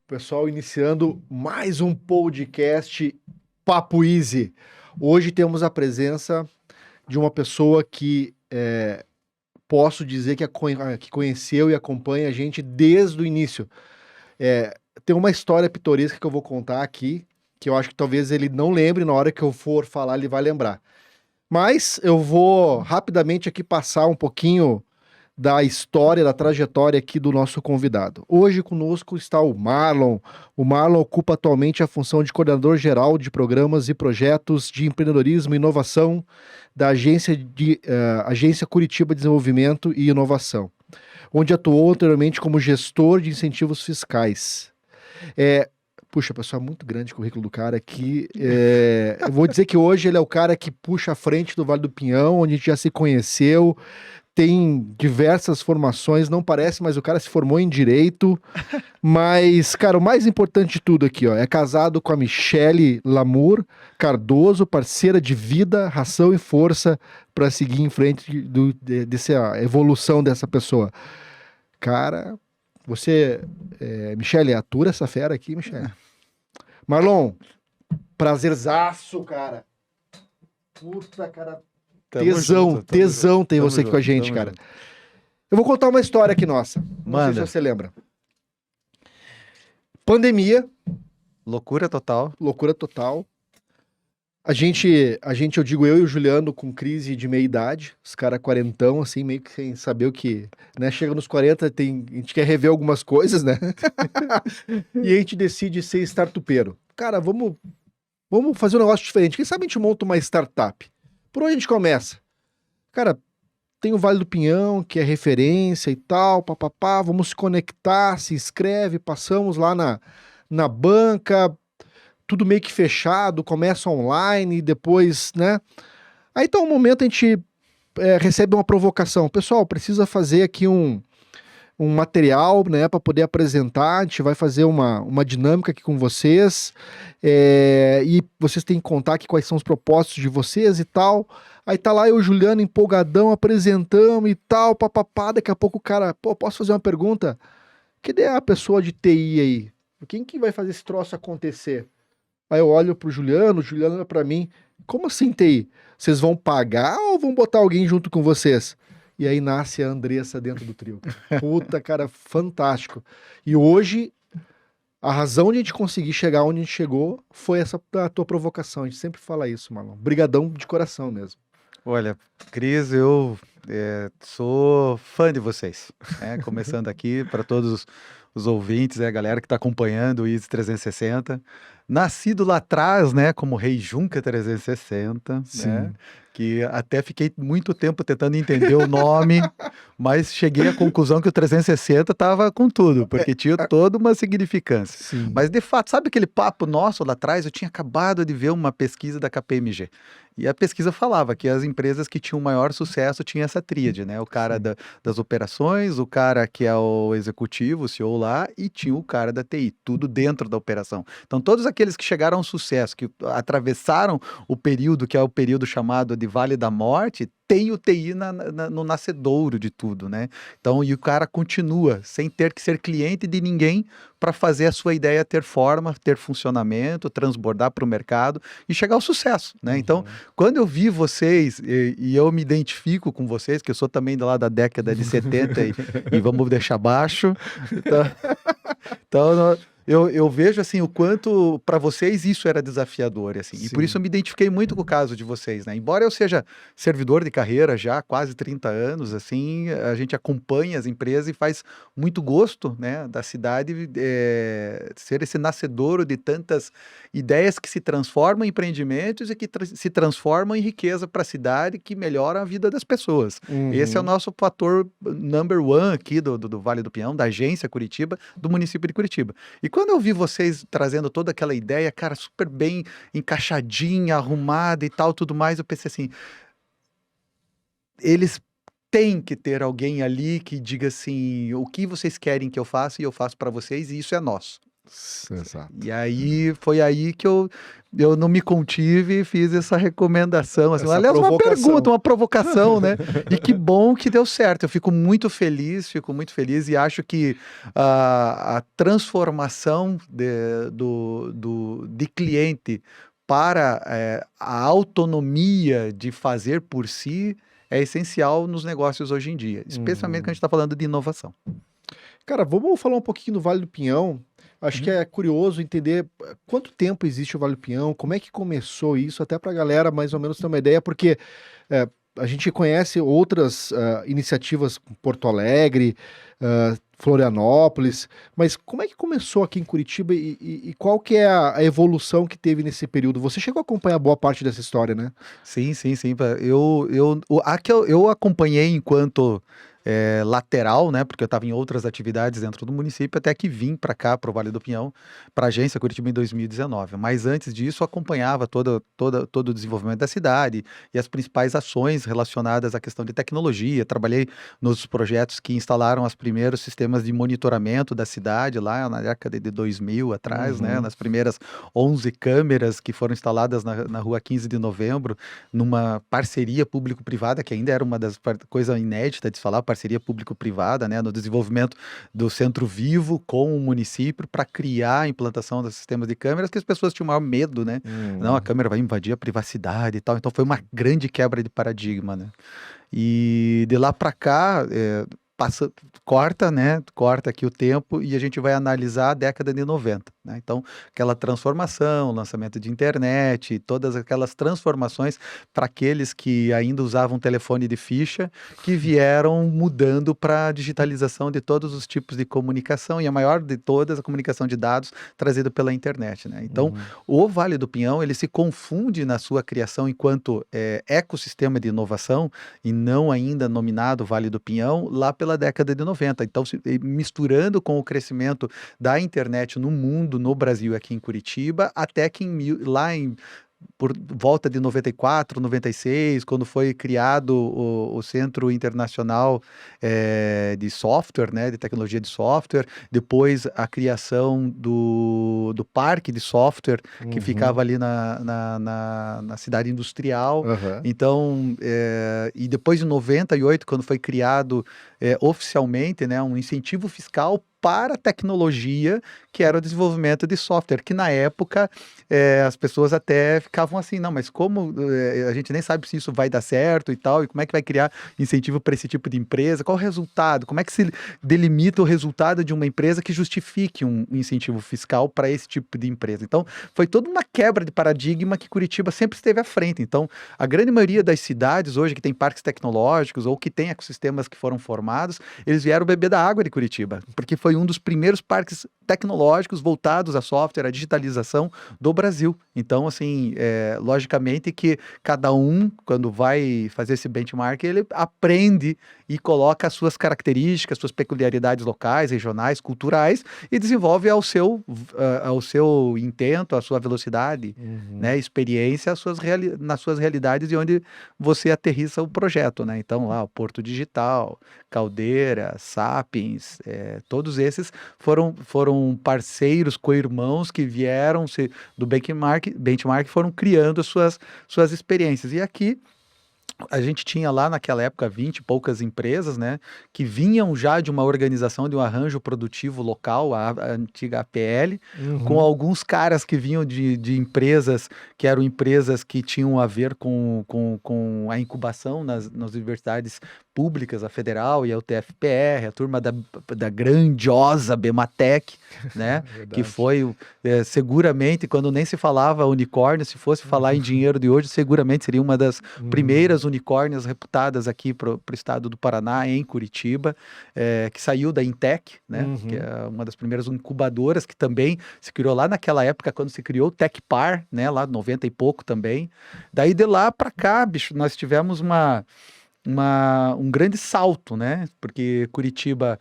Pessoal, iniciando mais um podcast Papo Easy. Hoje temos a presença de uma pessoa que posso dizer que conheceu e acompanha a gente desde o início. Tem uma história pitoresca que eu vou contar aqui, que eu acho que talvez ele não lembre, na hora que eu for falar ele vai lembrar. Mas eu vou rapidamente aqui passar um pouquinho da história, da trajetória aqui do nosso convidado. Hoje conosco está o Marlon. O Marlon ocupa atualmente a função de coordenador geral de programas e projetos de empreendedorismo e inovação da Agência Curitiba de Desenvolvimento e Inovação, onde atuou anteriormente como gestor de incentivos fiscais. Puxa, pessoal, é muito grande o currículo do cara aqui. Eu vou dizer que hoje ele é o cara que puxa a frente do Vale do Pinhão, onde a gente já se conheceu, tem diversas formações, não parece, mas o cara se formou em Direito. Mas, cara, o mais importante de tudo aqui, ó, é casado com a Michele Lamour Cardoso, parceira de vida, ração e força para seguir em frente dessa evolução dessa pessoa. Cara, você, Michele, atura essa fera aqui, Michele. Marlon, prazerzaço, cara. Puta, cara. Tesão ter você aqui com a gente, cara. Eu vou contar uma história aqui nossa. Não sei se você lembra. Pandemia. Loucura total. Loucura total. A gente, eu digo eu e o Juliano com crise de meia-idade, os caras quarentão, assim, meio que sem saber o que, né? Chega nos 40, a gente quer rever algumas coisas, né? E a gente decide ser startupeiro. Cara, vamos fazer um negócio diferente. Quem sabe a gente monta uma startup? Por onde a gente começa? Cara, tem o Vale do Pinhão, que é referência e tal, papapá, vamos se conectar, se inscreve, passamos lá na banca, tudo meio que fechado, começa online, depois, né? Aí então, um momento a gente recebe uma provocação. Pessoal, precisa fazer aqui um material, né, para poder apresentar. A gente vai fazer uma dinâmica aqui com vocês, e vocês têm que contar aqui quais são os propósitos de vocês e tal. Aí tá lá eu e o Juliano empolgadão, apresentamos e tal, papapá. Daqui a pouco o cara, pô, posso fazer uma pergunta? Cadê a pessoa de TI aí? Quem que vai fazer esse troço acontecer? Aí eu olho pro Juliano, o Juliano olha pra mim. Como assim TI? Vocês vão pagar ou vão botar alguém junto com vocês? E aí nasce a Andressa dentro do trio. Puta, cara, fantástico. E hoje, a razão de a gente conseguir chegar onde a gente chegou foi essa da tua provocação. A gente sempre fala isso, Marlon. Brigadão de coração mesmo. Olha, Cris, eu sou fã de vocês. Começando aqui para todos os ouvintes, a galera que está acompanhando o Easy 360. Nascido lá atrás, né, como Rei Junca 360, né, que até fiquei muito tempo tentando entender o nome, mas cheguei à conclusão que o 360 estava com tudo, porque tinha toda uma significância. Sim. Mas, de fato, sabe aquele papo nosso lá atrás? Eu tinha acabado de ver uma pesquisa da KPMG. E a pesquisa falava que as empresas que tinham maior sucesso tinham essa tríade, né? O cara das operações, o cara que é o executivo, o CEO lá, e tinha o cara da TI, tudo dentro da operação. Então, todos aqueles que chegaram ao sucesso, que atravessaram o período, que é o período chamado de Vale da Morte, tem o TI no nascedouro de tudo, né? Então, e o cara continua sem ter que ser cliente de ninguém para fazer a sua ideia ter forma, ter funcionamento, transbordar para o mercado e chegar ao sucesso, né? Então, quando eu vi vocês, e eu me identifico com vocês, que eu sou também lá da década de 70 e vamos deixar baixo, então eu vejo assim o quanto para vocês isso era desafiador, assim. E por isso eu me identifiquei muito com o caso de vocês, né? Embora eu seja servidor de carreira já há quase 30 anos, assim, a gente acompanha as empresas e faz muito gosto, né, da cidade ser esse nascedouro de tantas ideias que se transformam em empreendimentos e que se transformam em riqueza para a cidade, que melhoram a vida das pessoas. Esse é o nosso fator number one aqui do Vale do Pinhão, da agência Curitiba, do município de Curitiba. E quando eu vi vocês trazendo toda aquela ideia, cara, super bem encaixadinha, arrumada e tal, tudo mais, eu pensei assim, eles têm que ter alguém ali que diga assim, o que vocês querem que eu faça e eu faço para vocês e isso é nosso. Exato. E aí foi aí que eu não me contive e fiz essa recomendação. Assim, Essa aliás, uma provocação. pergunta, uma provocação, né? E que bom que deu certo. Eu fico muito feliz e acho que a transformação de cliente para a autonomia de fazer por si é essencial nos negócios hoje em dia, especialmente quando a gente está falando de inovação. Cara, vamos falar um pouquinho do Vale do Pinhão. Acho que Uhum. é curioso entender quanto tempo existe o Vale do Pinhão, como é que começou isso, até para a galera mais ou menos ter uma ideia, porque a gente conhece outras iniciativas em Porto Alegre, Florianópolis, mas como é que começou aqui em Curitiba e qual que é a evolução que teve nesse período? Você chegou a acompanhar boa parte dessa história, né? Sim, sim, sim. A que eu acompanhei enquanto lateral, né? Porque eu estava em outras atividades dentro do município, até que vim para cá, para o Vale do Pinhão, para a agência Curitiba em 2019. Mas antes disso, eu acompanhava todo o desenvolvimento da cidade e as principais ações relacionadas à questão de tecnologia. Trabalhei nos projetos que instalaram os primeiros sistemas de monitoramento da cidade, lá na década de 2000 atrás, né? Uhum. Nas primeiras 11 câmeras que foram instaladas na rua 15 de novembro, numa parceria público-privada, que ainda era uma das coisas inéditas de se falar, parceria público-privada, né, no desenvolvimento do Centro Vivo com o município para criar a implantação dos sistemas de câmeras que as pessoas tinham maior medo, né? Não, a câmera vai invadir a privacidade e tal. Então foi uma grande quebra de paradigma, né? E de lá para cá, corta, né? Corta aqui o tempo e a gente vai analisar a década de 90, né? Então, aquela transformação, lançamento de internet, todas aquelas transformações para aqueles que ainda usavam telefone de ficha, que vieram mudando para a digitalização de todos os tipos de comunicação e a maior de todas, a comunicação de dados trazida pela internet, né? Então, Uhum. o Vale do Pinhão, ele se confunde na sua criação enquanto ecossistema de inovação e não ainda nominado Vale do Pinhão, lá pela década de 90. Então, misturando com o crescimento da internet no mundo, no Brasil, aqui em Curitiba, até que por volta de 94, 96, quando foi criado o Centro Internacional de Software, né, de tecnologia de software, depois a criação do Parque de Software, que Uhum. ficava ali na cidade industrial. Aham. Então, e depois de 98, quando foi criado oficialmente, né, um incentivo fiscal para a tecnologia, que era o desenvolvimento de software, que na época as pessoas até ficavam assim, não, mas como a gente nem sabe se isso vai dar certo e tal, e como é que vai criar incentivo para esse tipo de empresa, qual o resultado, como é que se delimita o resultado de uma empresa que justifique um incentivo fiscal para esse tipo de empresa. Então, foi toda uma quebra de paradigma que Curitiba sempre esteve à frente. Então, a grande maioria das cidades hoje que tem parques tecnológicos ou que tem ecossistemas que foram formados, eles vieram beber da água de Curitiba, porque foi um dos primeiros parques tecnológicos voltados a software, a digitalização do Brasil. Então, assim, logicamente que cada um, quando vai fazer esse benchmark, ele aprende e coloca as suas características, suas peculiaridades locais, regionais, culturais e desenvolve ao seu intento, à sua velocidade, Uhum. né, experiência nas suas realidades e onde você aterrissa o projeto, né? Então, lá, o Porto Digital, Caldeira, Sapiens, todos esses foram parceiros, co-irmãos que vieram do benchmark foram criando as suas experiências. E aqui a gente tinha lá naquela época 20 e poucas empresas, né, que vinham já de uma organização, de um arranjo produtivo local, a antiga APL, com Uhum. alguns caras que vinham de empresas que eram empresas que tinham a ver com a incubação nas universidades públicas, a Federal e a UTFPR, a turma da grandiosa Bematec, né, que Verdade. foi seguramente, quando nem se falava unicórnio, se fosse falar em dinheiro de hoje, seguramente seria uma das Uhum. primeiras unicórnias reputadas aqui para o estado do Paraná, em Curitiba, que saiu da Intec, né, que Uhum. é uma das primeiras incubadoras que também se criou lá naquela época, quando se criou o Tecpar, né, lá 90 e pouco também. Daí de lá para cá, bicho, nós tivemos um grande salto, né? Porque Curitiba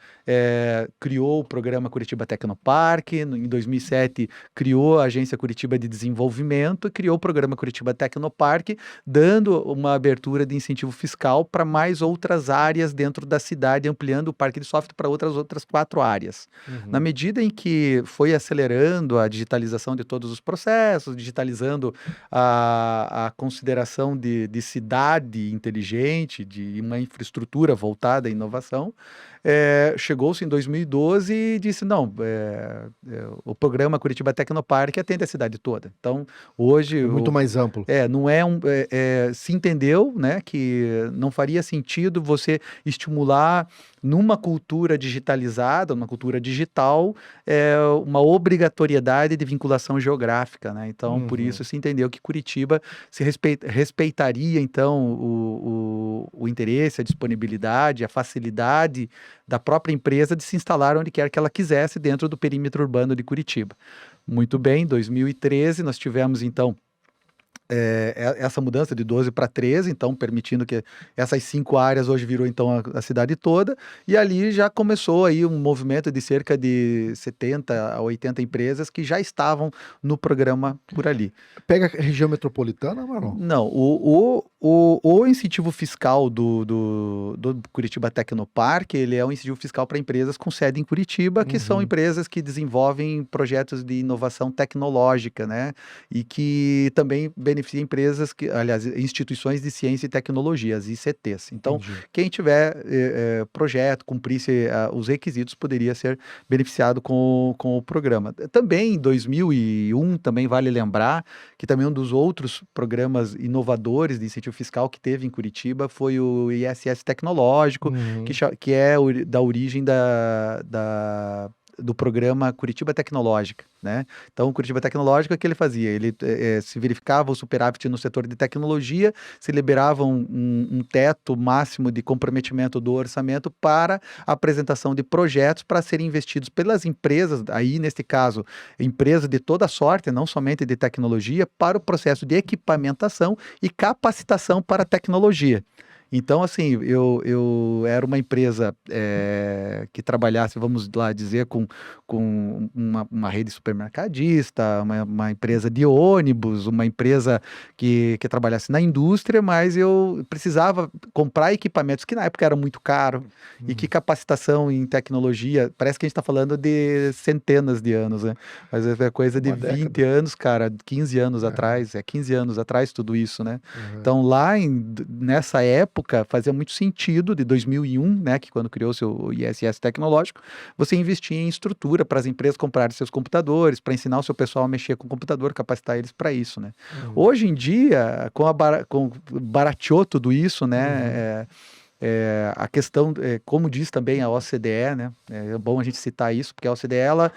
criou o programa Curitiba Tecnoparque, em 2007 criou a Agência Curitiba de Desenvolvimento e criou o programa Curitiba Tecnoparque, dando uma abertura de incentivo fiscal para mais outras áreas dentro da cidade, ampliando o parque de software para outras 4 áreas. Na medida em que foi acelerando a digitalização de todos os processos, digitalizando a consideração de cidade inteligente, de uma infraestrutura voltada à inovação, chegou-se em 2012 e disse, não, o programa Curitiba Tecnoparque atende a cidade toda. Então, hoje... É muito mais amplo. Não se entendeu, né, que não faria sentido você estimular numa cultura digitalizada, numa cultura digital, uma obrigatoriedade de vinculação geográfica, né? Então, por isso se entendeu que Curitiba se respeitaria, então, o interesse, a disponibilidade, a facilidade da própria empresa de se instalar onde quer que ela quisesse dentro do perímetro urbano de Curitiba. Muito bem, em 2013 nós tivemos, então, essa mudança de 12 para 13, então permitindo que essas 5 áreas hoje virou então a cidade toda, e ali já começou aí um movimento de cerca de 70 a 80 empresas que já estavam no programa por ali. Pega a região metropolitana, Marlon? Não, o incentivo fiscal do Curitiba Tecnoparque, ele é um incentivo fiscal para empresas com sede em Curitiba, que são empresas que desenvolvem projetos de inovação tecnológica, né? E que também beneficia empresas, aliás, instituições de ciência e tecnologia, as ICTs. Então, quem tiver projeto, cumprisse os requisitos, poderia ser beneficiado com o programa. Também em 2001, também vale lembrar que também um dos outros programas inovadores de incentivo fiscal que teve em Curitiba foi o ISS Tecnológico, que é da origem do programa Curitiba Tecnológica, né? Então, o Curitiba Tecnológica, o que ele fazia? Ele se verificava o superávit no setor de tecnologia, se liberava um teto máximo de comprometimento do orçamento para a apresentação de projetos para serem investidos pelas empresas, aí, neste caso, empresas de toda sorte, não somente de tecnologia, para o processo de equipamentação e capacitação para a tecnologia. Então, assim, eu era uma empresa que trabalhasse, vamos lá dizer, com uma rede supermercadista, uma empresa de ônibus, uma empresa que trabalhasse na indústria, mas eu precisava comprar equipamentos que na época eram muito caros e que capacitação em tecnologia, parece que a gente está falando de centenas de anos, né? Mas é coisa de 20 anos, cara, 15 anos atrás, 15 anos atrás tudo isso, né? Então, nessa época, fazia muito sentido, de 2001, né, que quando criou-se o ISS Tecnológico, você investir em estrutura para as empresas comprarem seus computadores, para ensinar o seu pessoal a mexer com o computador, capacitar eles para isso, né? Hoje em dia, barateou tudo isso, né? A questão, como diz também a OCDE, né? É bom a gente citar isso, porque a OCDE ela,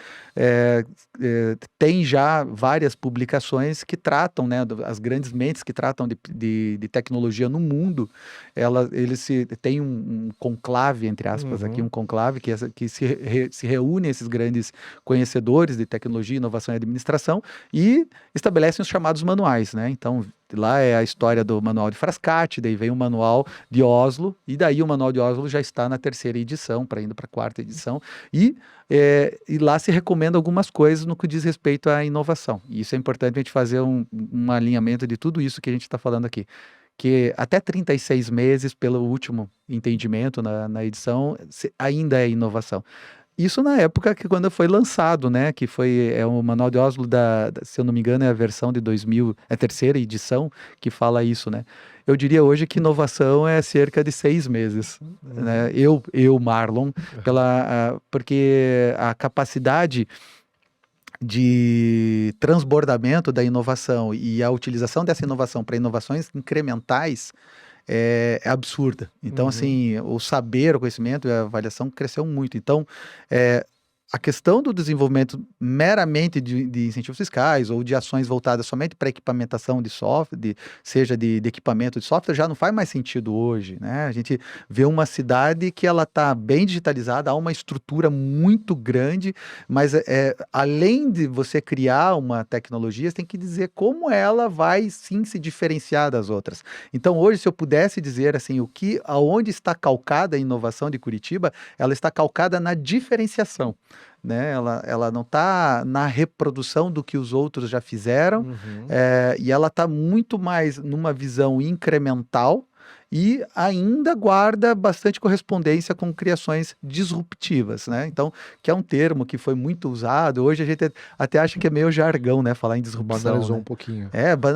tem já várias publicações que tratam, né, as grandes mentes que tratam de tecnologia no mundo, eles têm um conclave, entre aspas, aqui, um conclave que se reúne esses grandes conhecedores de tecnologia, inovação e administração e estabelecem os chamados manuais, né? Então, lá é a história do Manual de Frascati, daí vem o Manual de Oslo, e daí o Manual de Oslo já está na 3ª edição, indo para a 4ª edição, e lá se recomenda algumas coisas no que diz respeito à inovação. E isso é importante a gente fazer um alinhamento de tudo isso que a gente está falando aqui. Que até 36 meses, pelo último entendimento na edição, ainda é inovação. Isso na época que quando foi lançado, né, que foi o Manual de Oslo se eu não me engano é a versão de 2000, é a 3ª edição que fala isso, né? Eu diria hoje que inovação é cerca de 6 meses, né? Marlon, porque a capacidade de transbordamento da inovação e a utilização dessa inovação para inovações incrementais é absurda. Então, assim, o saber, o conhecimento e a avaliação cresceu muito. Então, a questão do desenvolvimento meramente de incentivos fiscais ou de ações voltadas somente para equipamentação de software, seja de equipamento de software, já não faz mais sentido hoje, né? A gente vê uma cidade que ela está bem digitalizada, há uma estrutura muito grande, mas além de você criar uma tecnologia, você tem que dizer como ela vai sim se diferenciar das outras. Então, hoje, se eu pudesse dizer assim, aonde está calcada a inovação de Curitiba, ela está calcada na diferenciação, né? Ela não está na reprodução do que os outros já fizeram, e ela está muito mais numa visão incremental e ainda guarda bastante correspondência com criações disruptivas, né? Então, que é um termo que foi muito usado, hoje a gente até acha que é meio jargão, né? Falar em disrupção, Banalizou né? um pouquinho.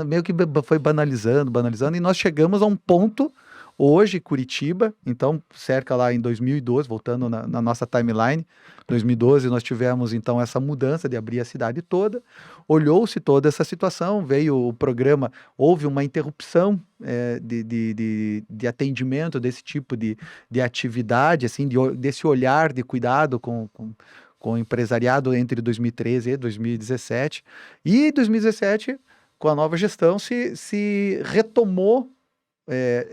Meio que foi banalizando, e nós chegamos a um ponto hoje, Curitiba, então cerca lá em 2012, voltando na nossa timeline, 2012 nós tivemos então essa mudança de abrir a cidade toda, olhou-se toda essa situação, veio o programa, houve uma interrupção de atendimento desse tipo de atividade, assim, desse olhar de cuidado com o empresariado entre 2013 e 2017, e 2017, com a nova gestão, se retomou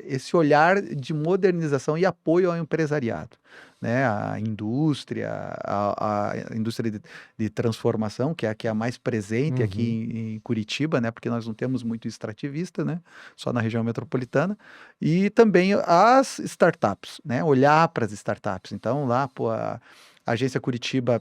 esse olhar de modernização e apoio ao empresariado, né? A indústria, a indústria de transformação, que é a mais presente aqui em Curitiba, né? Porque nós não temos muito extrativista, né? Só na região metropolitana, e também as startups, né? Olhar para as startups. Então, lá, a Agência Curitiba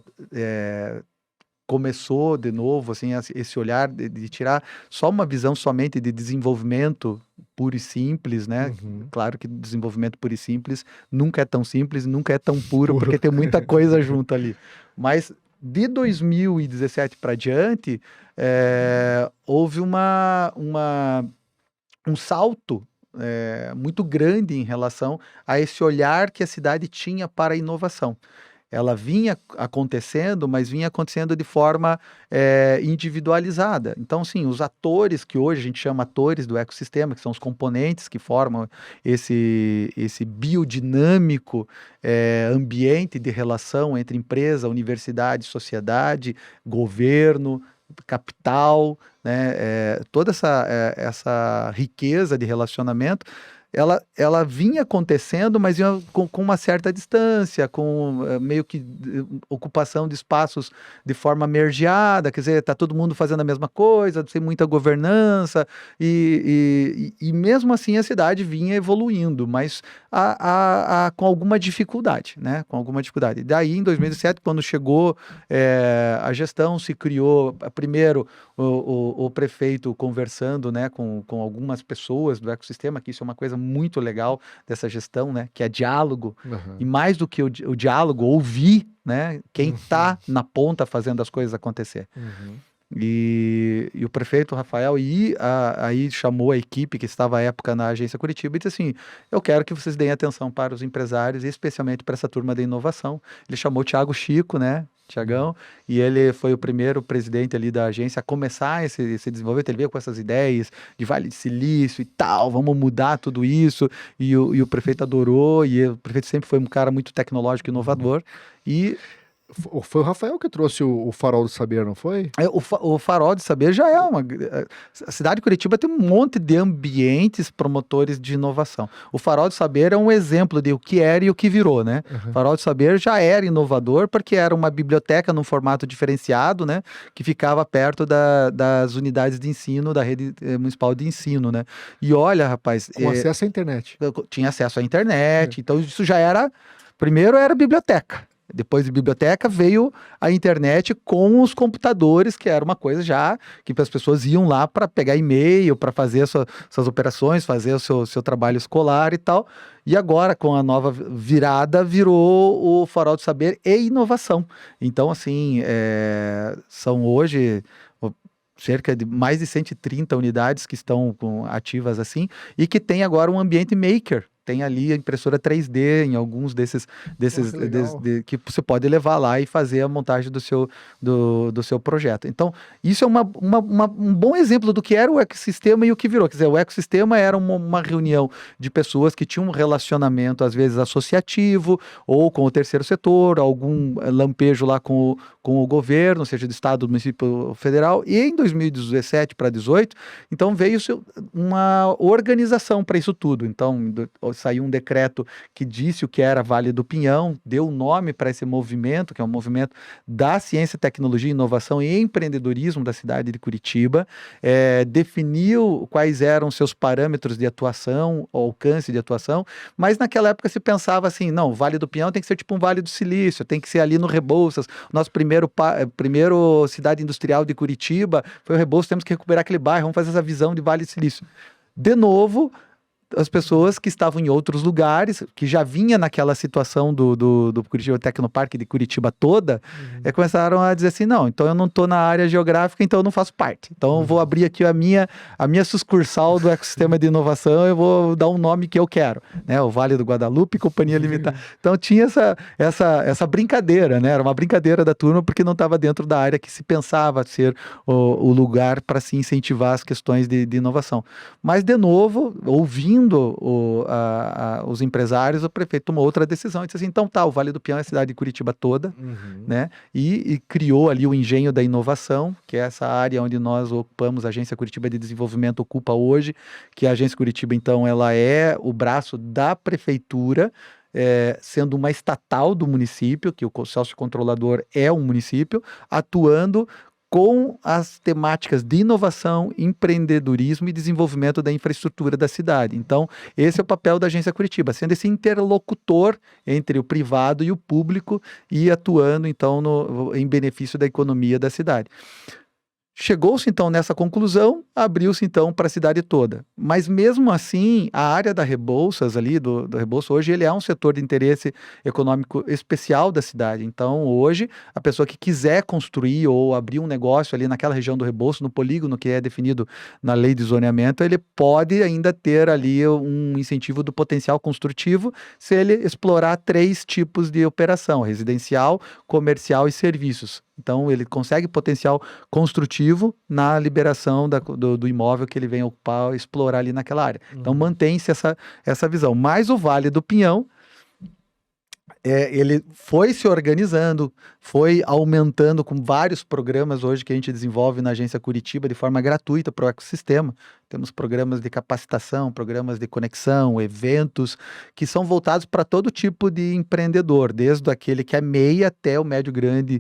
começou de novo, assim, esse olhar de tirar só uma visão somente de desenvolvimento puro e simples, né? Claro que desenvolvimento puro e simples nunca é tão simples, nunca é tão puro, porque tem muita coisa junto ali. Mas de 2017 para diante, houve um salto muito grande em relação a esse olhar que a cidade tinha para a inovação. Ela vinha acontecendo, mas vinha acontecendo de forma individualizada. Então, sim, os atores que hoje a gente chama atores do ecossistema, que são os componentes que formam esse biodinâmico ambiente de relação entre empresa, universidade, sociedade, governo, capital, né, toda essa riqueza de relacionamento, ela vinha acontecendo, mas vinha com uma certa distância, com meio que ocupação de espaços de forma mergeada, quer dizer, está todo mundo fazendo a mesma coisa, sem muita governança, e mesmo assim a cidade vinha evoluindo, mas com alguma dificuldade, né? Com alguma dificuldade. Daí, em 2007, quando chegou a gestão, se criou, primeiro, o prefeito conversando, né, com algumas pessoas do ecossistema, que isso é uma coisa muito legal dessa gestão, né, que é diálogo, e mais do que o diálogo, ouvir, né, quem está na ponta fazendo as coisas acontecer. E o prefeito Rafael aí chamou a equipe que estava à época na Agência Curitiba e disse assim, eu quero que vocês deem atenção para os empresários, e especialmente para essa turma de inovação. Ele chamou o Thiago Chico, né, Tiagão, e ele foi o primeiro presidente ali da agência a começar esse desenvolvimento. Ele veio com essas ideias de Vale de Silício e tal, vamos mudar tudo isso, e o prefeito adorou, e o prefeito sempre foi um cara muito tecnológico e inovador, e foi o Rafael que trouxe o Farol do Saber, não foi? O Farol do Saber já é a cidade de Curitiba tem um monte de ambientes promotores de inovação. O Farol do Saber é um exemplo de o que era e o que virou, né? O Farol do Saber já era inovador porque era uma biblioteca num formato diferenciado, né? Que ficava perto das unidades de ensino da rede municipal de ensino, né? E olha, rapaz... Com acesso à internet. Tinha acesso à internet, então isso já era... Primeiro era biblioteca. Depois de biblioteca veio a internet com os computadores, que era uma coisa já que as pessoas iam lá para pegar e-mail, para fazer suas operações, fazer o seu trabalho escolar e tal. E agora, com a nova virada, virou o Farol do Saber e inovação. Então, assim, são hoje cerca de mais de 130 unidades que estão ativas assim, e que tem agora um ambiente maker, tem ali a impressora 3D em alguns desses que legal. que você pode levar lá e fazer a montagem do seu projeto. Então, isso é um bom exemplo do que era o ecossistema e o que virou. Quer dizer, o ecossistema era uma reunião de pessoas que tinham um relacionamento, às vezes, associativo, ou com o terceiro setor, algum lampejo lá com o governo, seja do estado, do município, federal. E em 2017 para 2018, então veio uma organização para isso tudo. Então, saiu um decreto que disse o que era Vale do Pinhão, deu nome para esse movimento, que é um movimento da ciência, tecnologia, inovação e empreendedorismo da cidade de Curitiba, definiu quais eram seus parâmetros de atuação, alcance de atuação, mas naquela época se pensava assim, não, o Vale do Pinhão tem que ser tipo um Vale do Silício, tem que ser ali no Rebouças, nosso primeiro cidade industrial de Curitiba foi o Rebouças, temos que recuperar aquele bairro, vamos fazer essa visão de Vale do Silício. De novo, as pessoas que estavam em outros lugares, que já vinha naquela situação do Curitiba Tecnoparque de Curitiba toda, começaram a dizer assim, não, então eu não estou na área geográfica, então eu não faço parte. Então eu vou abrir aqui a minha sucursal do ecossistema de inovação, eu vou dar um nome que eu quero, né? O Vale do Guadalupe, Companhia Limitada. Então tinha essa brincadeira, né? Era uma brincadeira da turma, porque não estava dentro da área que se pensava ser o lugar para se incentivar as questões de inovação. Mas, de novo, ouvindo os empresários, o prefeito tomou outra decisão e disse assim, então tá, o Vale do Pinhão é a cidade de Curitiba toda, né? E criou ali o Engenho da Inovação, que é essa área onde nós ocupamos, a Agência Curitiba de Desenvolvimento ocupa hoje, que a Agência Curitiba, então, ela é o braço da prefeitura, sendo uma estatal do município, que o sócio controlador é um município, atuando com as temáticas de inovação, empreendedorismo e desenvolvimento da infraestrutura da cidade. Então, esse é o papel da Agência Curitiba, sendo esse interlocutor entre o privado e o público e atuando, então, em benefício da economia da cidade. Chegou-se então nessa conclusão, abriu-se então para a cidade toda. Mas mesmo assim, a área da Rebouças ali, do Rebouças, hoje ele é um setor de interesse econômico especial da cidade. Então hoje, a pessoa que quiser construir ou abrir um negócio ali naquela região do Rebouças, no polígono que é definido na lei de zoneamento, ele pode ainda ter ali um incentivo do potencial construtivo se ele explorar 3 tipos de operação: residencial, comercial e serviços. Então, ele consegue potencial construtivo na liberação do imóvel que ele vem ocupar, explorar ali naquela área. Então, mantém-se essa visão. Mas o Vale do Pinhão, ele foi se organizando, foi aumentando com vários programas hoje que a gente desenvolve na Agência Curitiba de forma gratuita para o ecossistema. Temos programas de capacitação, programas de conexão, eventos que são voltados para todo tipo de empreendedor, desde aquele que é MEI até o médio grande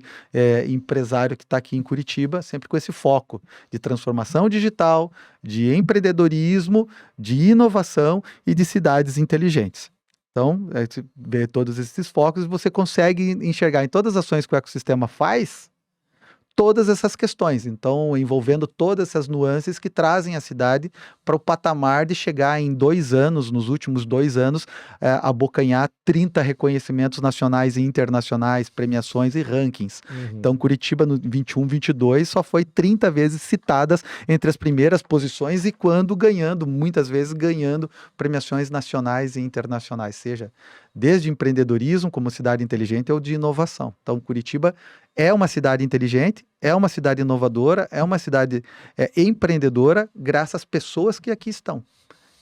empresário que está aqui em Curitiba, sempre com esse foco de transformação digital, de empreendedorismo, de inovação e de cidades inteligentes. Então, você vê todos esses focos e você consegue enxergar em todas as ações que o ecossistema faz, todas essas questões. Então, envolvendo todas essas nuances que trazem a cidade para o patamar de chegar em 2 anos, nos últimos 2 anos, abocanhar 30 reconhecimentos nacionais e internacionais, premiações e rankings. Então, Curitiba no 21, 22 só foi 30 vezes citadas entre as primeiras posições e muitas vezes ganhando premiações nacionais e internacionais, seja desde empreendedorismo como cidade inteligente ou de inovação. Então, Curitiba é uma cidade inteligente, é uma cidade inovadora, é uma cidade empreendedora, graças às pessoas que aqui estão.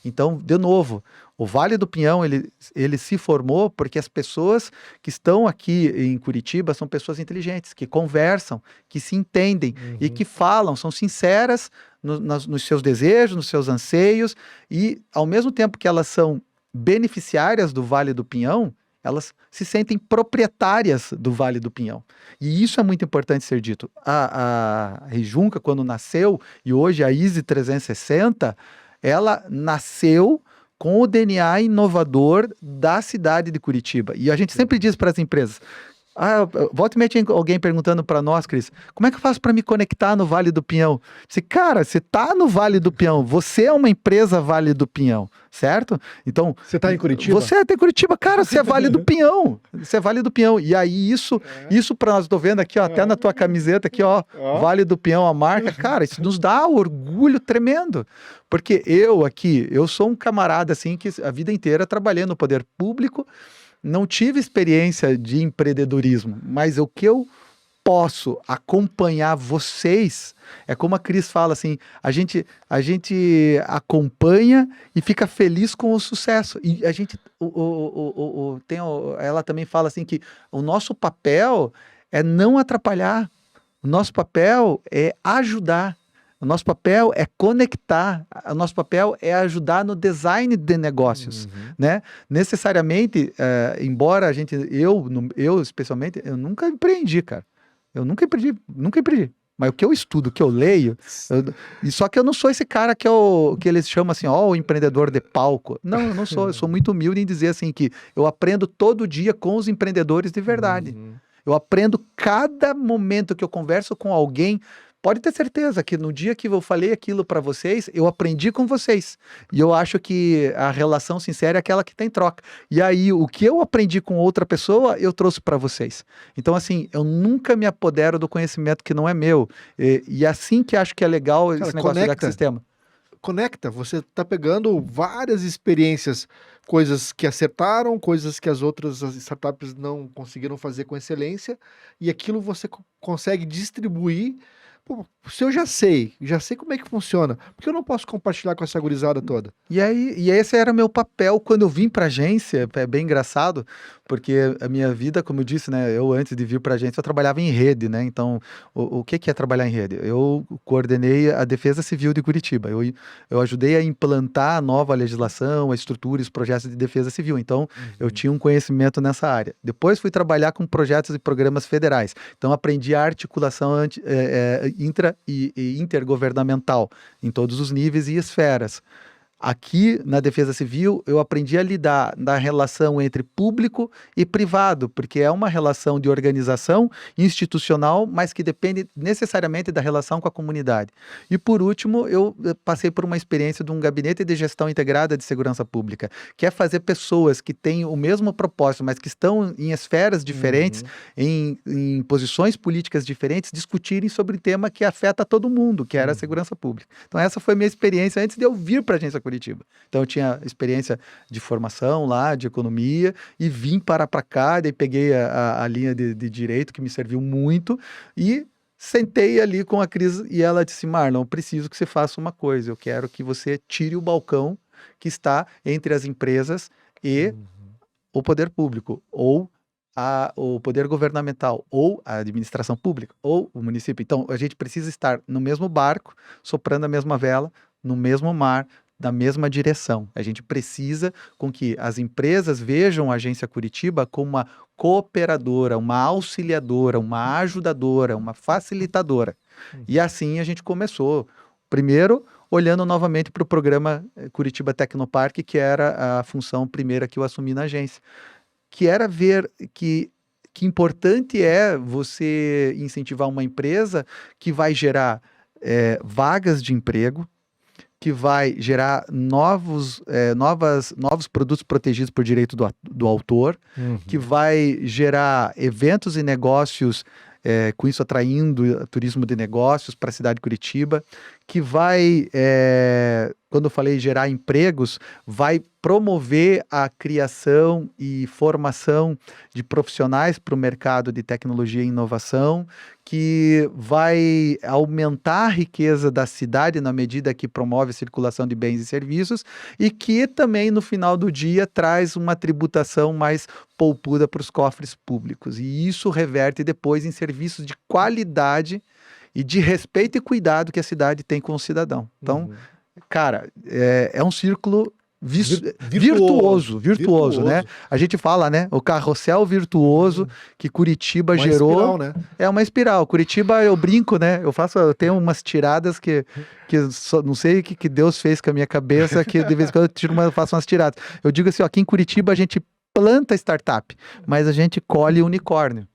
Então, de novo, o Vale do Pinhão, ele se formou porque as pessoas que estão aqui em Curitiba são pessoas inteligentes, que conversam, que se entendem e que falam, são sinceras nos seus desejos, nos seus anseios, e ao mesmo tempo que elas são beneficiárias do Vale do Pinhão, elas se sentem proprietárias do Vale do Pinhão. E isso é muito importante ser dito. A Rejunca, quando nasceu, e hoje a Easy 360, ela nasceu com o DNA inovador da cidade de Curitiba. E a gente sempre diz para as empresas, Volta e meia alguém perguntando para nós, Cris, como é que eu faço para me conectar no Vale do Pinhão? Cara, você tá no Vale do Pinhão, você é uma empresa Vale do Pinhão, certo? Então, Você tá em Curitiba? Você é de Curitiba, cara, você é Vale do Pinhão. Você é Vale do Pinhão. E aí, isso para nós, tô vendo aqui, ó, até na tua camiseta aqui, ó, Vale do Pinhão, a marca, cara, isso nos dá orgulho tremendo. Porque eu sou um camarada, assim, que a vida inteira trabalhei no poder público, não tive experiência de empreendedorismo, mas o que eu posso acompanhar vocês, é como a Cris fala assim, a gente acompanha e fica feliz com o sucesso. E a gente, ela também fala assim que o nosso papel é não atrapalhar, o nosso papel é ajudar. O nosso papel é conectar, o nosso papel é ajudar no design de negócios, né? Necessariamente, embora eu especialmente, eu nunca empreendi, cara. Eu nunca empreendi. Mas o que eu estudo, o que eu leio, e só que eu não sou esse cara que eles chamam assim, o empreendedor de palco. Não, eu não sou. Eu sou muito humilde em dizer assim que eu aprendo todo dia com os empreendedores de verdade. Eu aprendo cada momento que eu converso com alguém. Pode ter certeza que no dia que eu falei aquilo para vocês, eu aprendi com vocês. E eu acho que a relação sincera é aquela que tem troca. E aí, o que eu aprendi com outra pessoa, eu trouxe para vocês. Então, assim, eu nunca me apodero do conhecimento que não é meu. E assim que acho que é legal esse negócio do ecossistema. Conecta, você tá pegando várias experiências, coisas que acertaram, coisas que as outras startups não conseguiram fazer com excelência, e aquilo você consegue distribuir. Pô, se eu já sei como é que funciona, por que eu não posso compartilhar com essa gurizada toda? E esse era meu papel quando eu vim para a agência. É bem engraçado, porque a minha vida, como eu disse, né, eu antes de vir para a agência, eu trabalhava em rede, né? Então, o que é trabalhar em rede? Eu coordenei a Defesa Civil de Curitiba. Eu ajudei a implantar a nova legislação, a estrutura e os projetos de defesa civil. Então, eu tinha um conhecimento nessa área. Depois fui trabalhar com projetos e programas federais. Então, aprendi a articulação intra e intergovernamental em todos os níveis e esferas. Aqui na Defesa Civil, eu aprendi a lidar na relação entre público e privado, porque é uma relação de organização institucional, mas que depende necessariamente da relação com a comunidade. E por último, eu passei por uma experiência de um gabinete de gestão integrada de segurança pública, que é fazer pessoas que têm o mesmo propósito, mas que estão em esferas diferentes, em posições políticas diferentes, discutirem sobre um tema que afeta todo mundo, que era a segurança pública. Então essa foi a minha experiência antes de eu vir para a agência Curitiba. Então eu tinha experiência de formação lá, de economia, e vim para cá, daí peguei a linha de direito, que me serviu muito, e sentei ali com a Cris e ela disse, Marlon, preciso que você faça uma coisa, eu quero que você tire o balcão que está entre as empresas e o poder público, ou o poder governamental, ou a administração pública, ou o município. Então, a gente precisa estar no mesmo barco, soprando a mesma vela, no mesmo mar, da mesma direção. A gente precisa com que as empresas vejam a Agência Curitiba como uma cooperadora, uma auxiliadora, uma ajudadora, uma facilitadora. E assim a gente começou. Primeiro, olhando novamente para o programa Curitiba Tecnopark, que era a função primeira que eu assumi na agência, que era ver que importante é você incentivar uma empresa que vai gerar vagas de emprego, que vai gerar novos produtos protegidos por direito do autor, que vai gerar eventos e negócios, com isso atraindo turismo de negócios para a cidade de Curitiba, que vai, quando eu falei gerar empregos, vai promover a criação e formação de profissionais para o mercado de tecnologia e inovação, que vai aumentar a riqueza da cidade na medida que promove a circulação de bens e serviços, e que também no final do dia traz uma tributação mais poupuda para os cofres públicos. E isso reverte depois em serviços de qualidade e de respeito e cuidado que a cidade tem com o cidadão. Então, cara, é um círculo virtuoso, né? A gente fala, né? O carrossel virtuoso que Curitiba gerou. Espiral, né? É uma espiral. Curitiba, eu brinco, né? Eu tenho umas tiradas que não sei o que Deus fez com a minha cabeça, que de vez em quando eu faço umas tiradas. Eu digo assim, ó, aqui em Curitiba a gente planta startup, mas a gente colhe unicórnio.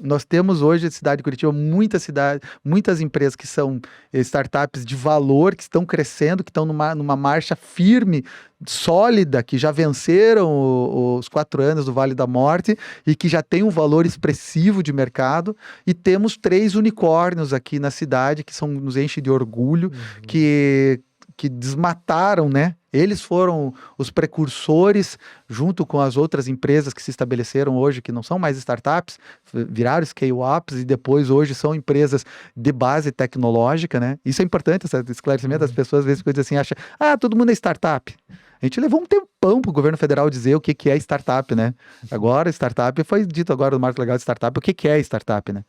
nós temos hoje na cidade de Curitiba muitas empresas que são startups de valor, que estão crescendo, que estão numa marcha firme, sólida, que já venceram os 4 anos do Vale da Morte e que já tem um valor expressivo de mercado. E temos 3 unicórnios aqui na cidade que nos enche de orgulho, que desmataram, né? Eles foram os precursores, junto com as outras empresas que se estabeleceram hoje, que não são mais startups, viraram scale-ups e depois hoje são empresas de base tecnológica, né? Isso é importante, esse esclarecimento das pessoas, às vezes, ficam assim, acham, todo mundo é startup. A gente levou um tempão para o governo federal dizer o que é startup, né? Agora, startup, foi dito agora no Marco Legal de Startup, o que é startup, né?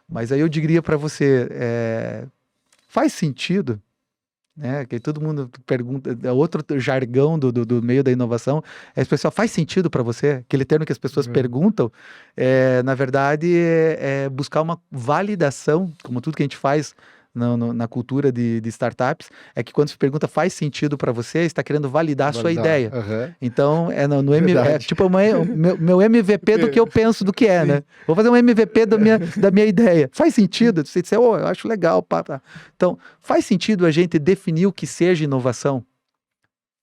Mas aí eu diria para você, faz sentido, né? Que todo mundo pergunta, outro jargão do meio da inovação, pessoal, faz sentido para você? Aquele termo que as pessoas perguntam, na verdade, é buscar uma validação, como tudo que a gente faz na cultura de startups, é que quando se pergunta faz sentido para você, está querendo validar a sua ideia. Então, é tipo meu MVP do que eu penso do que é, né? Vou fazer um MVP da minha ideia. Faz sentido? Você disser, eu acho legal. Pá. Então, faz sentido a gente definir o que seja inovação?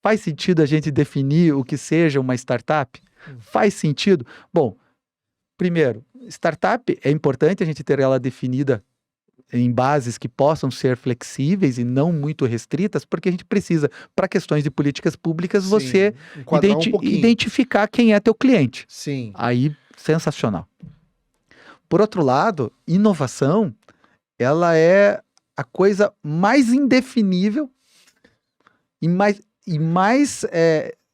Faz sentido a gente definir o que seja uma startup? Faz sentido? Bom, primeiro, startup é importante a gente ter ela definida em bases que possam ser flexíveis e não muito restritas, porque a gente precisa, para questões de políticas públicas, você identificar quem é teu cliente. Sim. Aí, sensacional. Por outro lado, inovação, ela é a coisa mais indefinível e mais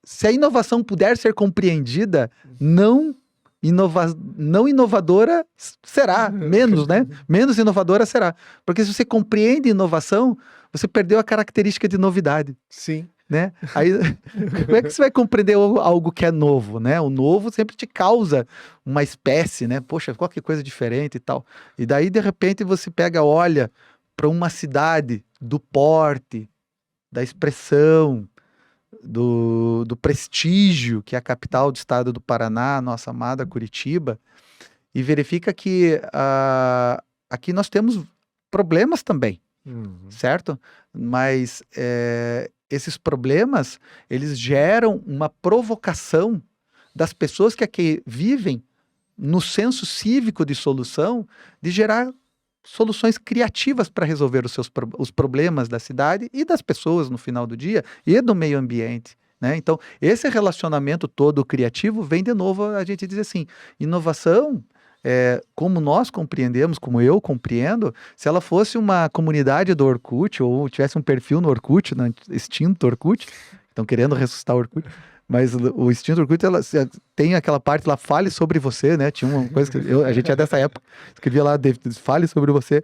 se a inovação puder ser compreendida, não inovadora será, menos, né? Menos inovadora será. Porque se você compreende inovação, você perdeu a característica de novidade. Sim. Né? Aí, como é que você vai compreender algo que é novo, né? O novo sempre te causa uma espécie, né? Poxa, qualquer coisa diferente e tal. E daí, de repente, você olha para uma cidade do porte, da expressão, do prestígio, que é a capital do estado do Paraná, nossa amada Curitiba, e verifica que aqui nós temos problemas também, certo? Mas esses problemas, eles geram uma provocação das pessoas que aqui vivem no senso cívico de solução, de gerar soluções criativas para resolver os problemas da cidade e das pessoas no final do dia e do meio ambiente, né? Então, esse relacionamento todo criativo vem de novo a gente dizer assim, inovação, como nós compreendemos, como eu compreendo, se ela fosse uma comunidade do Orkut ou tivesse um perfil no Orkut, no extinto Orkut, estão querendo ressuscitar o Orkut, mas o extinto Orkut, ela tem aquela parte lá, fale sobre você, né? Tinha uma coisa que a gente é dessa época, escrevia lá, fale sobre você.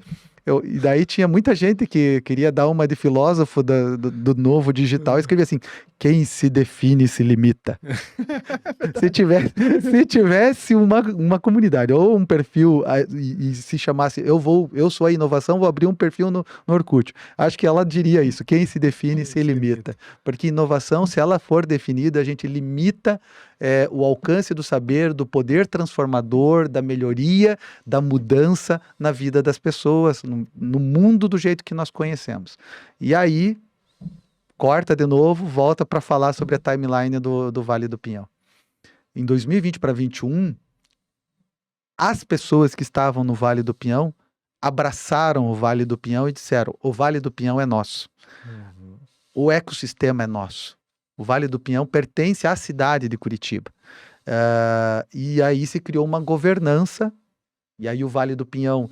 E daí tinha muita gente que queria dar uma de filósofo do novo digital e escrevia assim, quem se define se limita. Se tivesse uma comunidade ou um perfil e se chamasse eu sou a inovação, vou abrir um perfil no Orkut. Acho que ela diria isso, quem se define se limita. Porque inovação, se ela for definida, a gente limita o alcance do saber, do poder transformador, da melhoria, da mudança na vida das pessoas, no mundo do jeito que nós conhecemos. E aí, corta de novo, volta para falar sobre a timeline do Vale do Pinhão. Em 2020 para 2021, as pessoas que estavam no Vale do Pinhão abraçaram o Vale do Pinhão e disseram, o Vale do Pinhão é nosso. O ecossistema é nosso. O Vale do Pinhão pertence à cidade de Curitiba. E aí se criou uma governança, e aí o Vale do Pinhão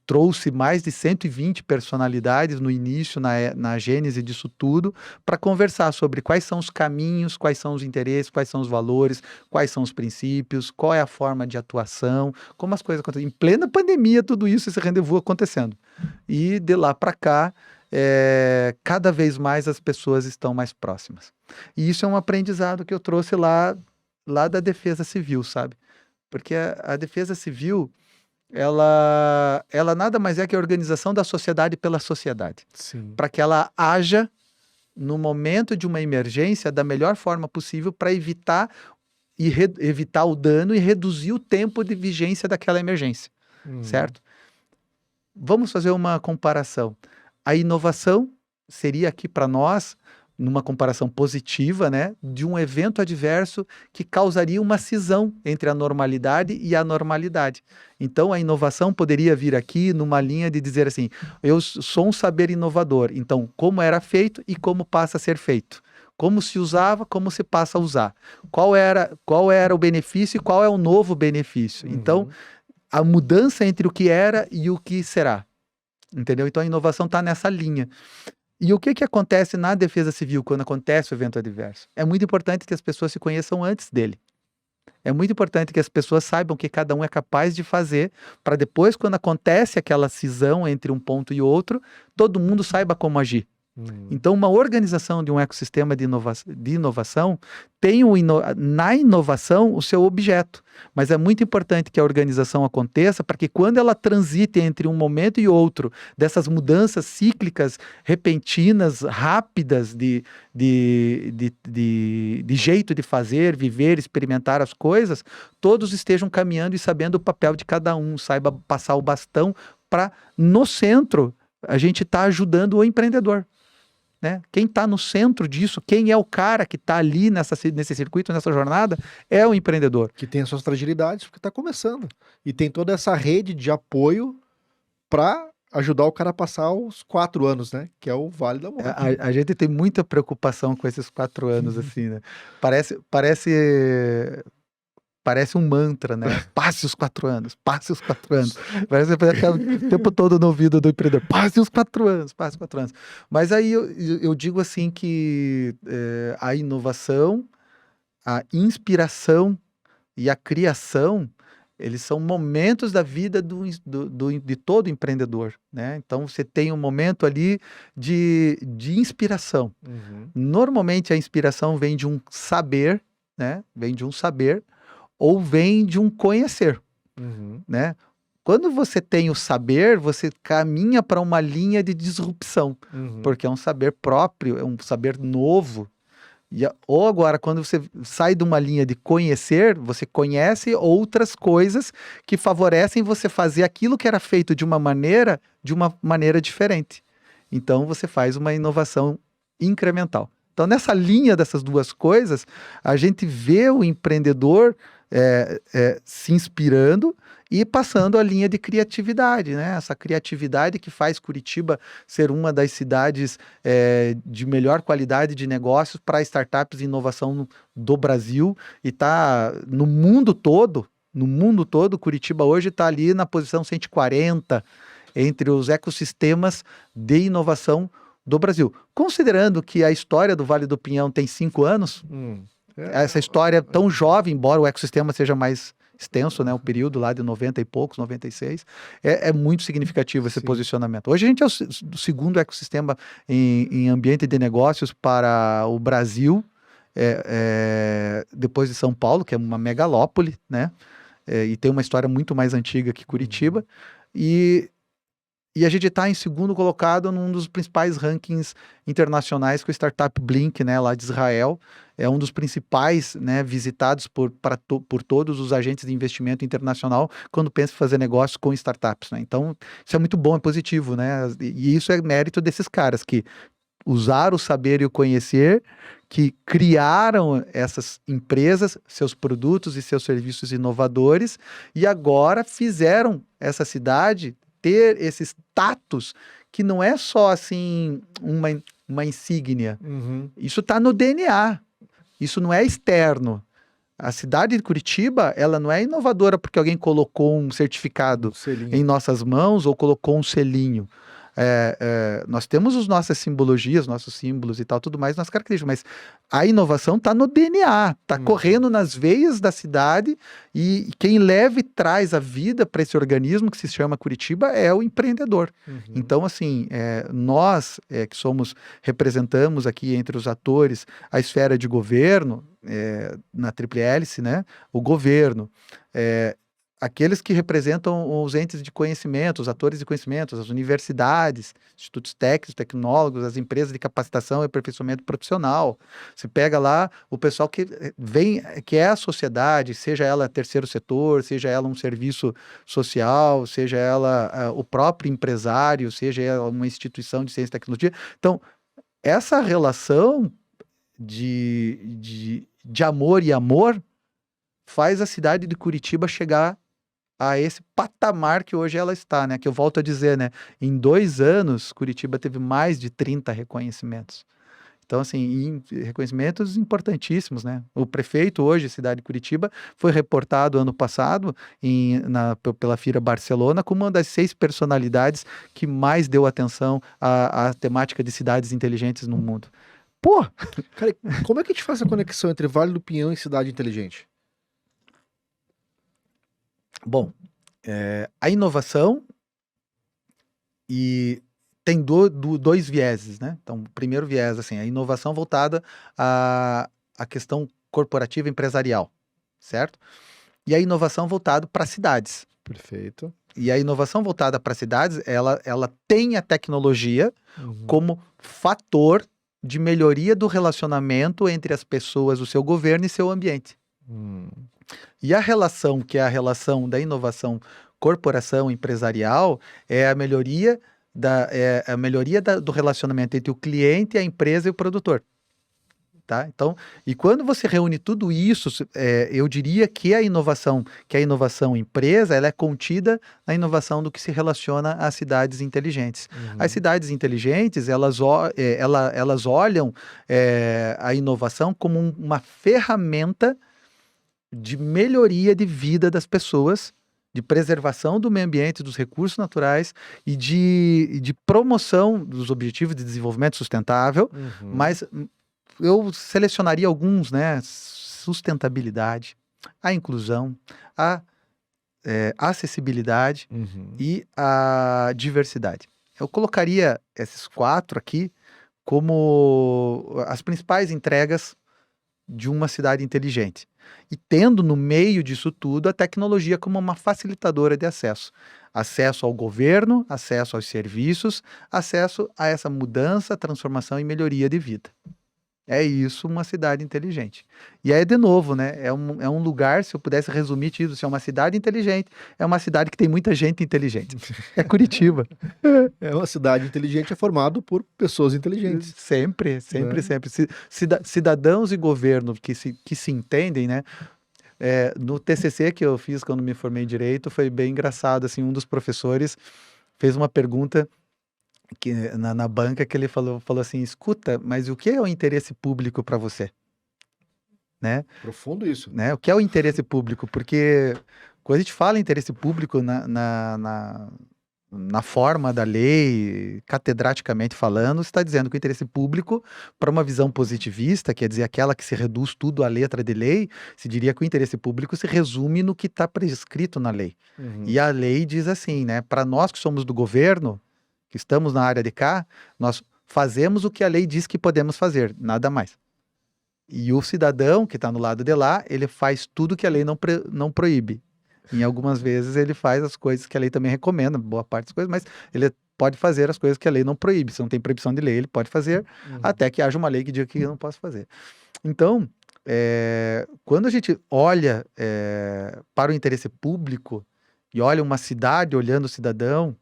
trouxe mais de 120 personalidades no início, na gênese disso tudo, para conversar sobre quais são os caminhos, quais são os interesses, quais são os valores, quais são os princípios, qual é a forma de atuação, como as coisas acontecem. Em plena pandemia, tudo isso, esse rendezvous acontecendo. E de lá para cá, cada vez mais as pessoas estão mais próximas. E isso é um aprendizado que eu trouxe lá da Defesa Civil, sabe? Porque a Defesa Civil, ela nada mais é que a organização da sociedade pela sociedade. Para que ela haja no momento de uma emergência da melhor forma possível para evitar o dano e reduzir o tempo de vigência daquela emergência. certo? Vamos fazer uma comparação. A inovação seria aqui para nós, numa comparação positiva, né, de um evento adverso que causaria uma cisão entre a normalidade e a anormalidade. Então, a inovação poderia vir aqui numa linha de dizer assim, eu sou um saber inovador, então, como era feito e como passa a ser feito. Como se usava, como se passa a usar. Qual era o benefício e qual é o novo benefício. Então, a mudança entre o que era e o que será. Entendeu? Então, a inovação está nessa linha. E o que acontece na defesa civil quando acontece o evento adverso? É muito importante que as pessoas se conheçam antes dele. É muito importante que as pessoas saibam o que cada um é capaz de fazer, para depois, quando acontece aquela cisão entre um ponto e outro, todo mundo saiba como agir. Então, uma organização de um ecossistema de inovação tem na inovação o seu objeto, mas é muito importante que a organização aconteça para que quando ela transite entre um momento e outro, dessas mudanças cíclicas, repentinas, rápidas de jeito de fazer, viver, experimentar as coisas, todos estejam caminhando e sabendo o papel de cada um, saiba passar o bastão para, no centro, a gente está ajudando o empreendedor. Né? Quem está no centro disso, quem é o cara que está ali nesse circuito, nessa jornada, é o empreendedor. Que tem as suas fragilidades, porque está começando. E tem toda essa rede de apoio para ajudar o cara a passar os 4 anos, né? Que é o Vale da Morte. A gente tem muita preocupação com esses 4 anos, assim, né? Parece um mantra, né? Passe os 4 anos, passe os 4 anos. Parece que o tempo todo no ouvido do empreendedor, passe os 4 anos, passe os 4 anos. Mas aí eu digo assim que a inovação, a inspiração e a criação, eles são momentos da vida de todo empreendedor, né? Então você tem um momento ali de inspiração. Normalmente a inspiração vem de um saber, né? Vem de um saber, ou vem de um conhecer, né? Quando você tem o saber, você caminha para uma linha de disrupção, porque é um saber próprio, é um saber novo. Ou agora, quando você sai de uma linha de conhecer, você conhece outras coisas que favorecem você fazer aquilo que era feito de uma maneira diferente. Então, você faz uma inovação incremental. Então, nessa linha dessas duas coisas, a gente vê o empreendedor se inspirando e passando a linha de criatividade, né? Essa criatividade que faz Curitiba ser uma das cidades de melhor qualidade de negócios para startups e inovação do Brasil, e está no mundo todo, Curitiba hoje está ali na posição 140 entre os ecossistemas de inovação do Brasil. Considerando que a história do Vale do Pinhão tem 5 anos, essa história tão jovem, embora o ecossistema seja mais extenso, né, o período lá de 90 e poucos, 96, é muito significativo esse posicionamento. Hoje a gente é o segundo ecossistema em ambiente de negócios para o Brasil, depois de São Paulo, que é uma megalópole, né, e tem uma história muito mais antiga que Curitiba, e a gente está em segundo colocado num dos principais rankings internacionais, com o Startup Blink, né, lá de Israel. É um dos principais, né, visitados por todos os agentes de investimento internacional quando pensa em fazer negócio com startups, né? Então, isso é muito bom, é positivo, né? E isso é mérito desses caras que usaram o saber e o conhecer, que criaram essas empresas, seus produtos e seus serviços inovadores, e agora fizeram essa cidade ter esse status que não é só assim uma insígnia. Isso está no DNA. Isso não é externo. A cidade de Curitiba, ela não é inovadora porque alguém colocou um certificado em nossas mãos ou colocou um selinho. Nós temos as nossas simbologias, nossos símbolos e tal, tudo mais, nossas características, mas a inovação está no DNA, está correndo nas veias da cidade, e quem leva e traz a vida para esse organismo que se chama Curitiba é o empreendedor. Então, assim, nós que representamos aqui entre os atores a esfera de governo, na Tríplice Hélice, né, o governo, aqueles que representam os entes de conhecimento, os atores de conhecimento, as universidades, institutos técnicos, tecnólogos, as empresas de capacitação e aperfeiçoamento profissional. Você pega lá o pessoal que vem, que é a sociedade, seja ela terceiro setor, seja ela um serviço social, seja ela o próprio empresário, seja ela uma instituição de ciência e tecnologia. Então, essa relação de amor e amor faz a cidade de Curitiba chegar a esse patamar que hoje ela está, né? Que eu volto a dizer, né? Em 2 anos, Curitiba teve mais de 30 reconhecimentos. Então, assim, reconhecimentos importantíssimos, né? O prefeito hoje, cidade de Curitiba, foi reportado ano passado pela FIRA Barcelona como uma das 6 personalidades que mais deu atenção à temática de cidades inteligentes no mundo. Pô! Cara, como é que a gente faz a conexão entre Vale do Pinhão e cidade inteligente? Bom, a inovação e tem dois vieses, né? Então, o primeiro viés, assim, a inovação voltada à questão corporativa empresarial, certo? E a inovação voltada para cidades. Perfeito. E a inovação voltada para cidades, ela tem a tecnologia como fator de melhoria do relacionamento entre as pessoas, o seu governo e seu ambiente. E a relação, que é a relação da inovação corporação empresarial, é a melhoria do relacionamento entre o cliente, a empresa e o produtor. Tá? Então, e quando você reúne tudo isso, eu diria que a inovação empresa, ela é contida na inovação do que se relaciona às cidades inteligentes. As cidades inteligentes, elas olham a inovação como uma ferramenta de melhoria de vida das pessoas, de preservação do meio ambiente, dos recursos naturais e de promoção dos objetivos de desenvolvimento sustentável, mas eu selecionaria alguns, né? Sustentabilidade, a inclusão, a acessibilidade e a diversidade. Eu colocaria esses 4 aqui como as principais entregas de uma cidade inteligente. E tendo no meio disso tudo a tecnologia como uma facilitadora de acesso. Acesso ao governo, acesso aos serviços, acesso a essa mudança, transformação e melhoria de vida. É isso, uma cidade inteligente. E aí, de novo, né? É um lugar, se eu pudesse resumir isso, se é uma cidade inteligente, é uma cidade que tem muita gente inteligente. É Curitiba. É uma cidade inteligente, é formado por pessoas inteligentes. Sempre. Cidadãos e governo que se entendem, né? No TCC que eu fiz quando me formei em Direito, foi bem engraçado, assim, um dos professores fez uma pergunta que, na banca, que ele falou assim, escuta, mas o que é o interesse público para você? Né? Profundo isso. Né? O que é o interesse público? Porque quando a gente fala em interesse público na forma da lei, catedraticamente falando, está dizendo que o interesse público, para uma visão positivista, quer dizer, aquela que se reduz tudo à letra de lei, se diria que o interesse público se resume no que está prescrito na lei. E a lei diz assim, né? Para nós que somos do governo, que estamos na área de cá, nós fazemos o que a lei diz que podemos fazer, nada mais. E o cidadão que está no lado de lá, ele faz tudo que a lei não proíbe. Em algumas vezes ele faz as coisas que a lei também recomenda, boa parte das coisas, mas ele pode fazer as coisas que a lei não proíbe. Se não tem proibição de lei, ele pode fazer, até que haja uma lei que diga que eu não posso fazer. Então, quando a gente olha para o interesse público e olha uma cidade olhando o cidadão,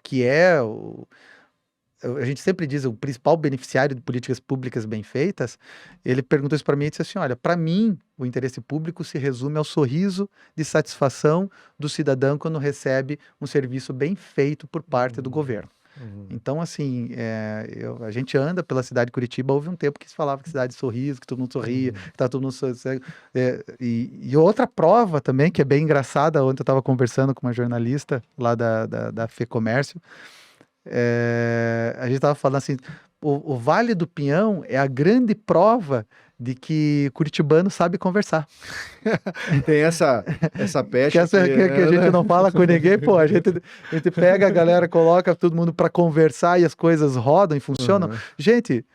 que a gente sempre diz, o principal beneficiário de políticas públicas bem feitas, ele perguntou isso para mim e disse assim, olha, para mim, o interesse público se resume ao sorriso de satisfação do cidadão quando recebe um serviço bem feito por parte do governo. Então, assim, a gente anda pela cidade de Curitiba, houve um tempo que se falava que cidade de sorriso, que todo mundo sorria, que tá todo mundo e outra prova também, que é bem engraçada, ontem eu estava conversando com uma jornalista lá da FEComércio, a gente estava falando assim, o Vale do Pinhão é a grande prova de que curitibano sabe conversar. Tem essa pecha que a gente não fala com ninguém, pô, a gente pega a galera, coloca todo mundo para conversar e as coisas rodam e funcionam. Gente,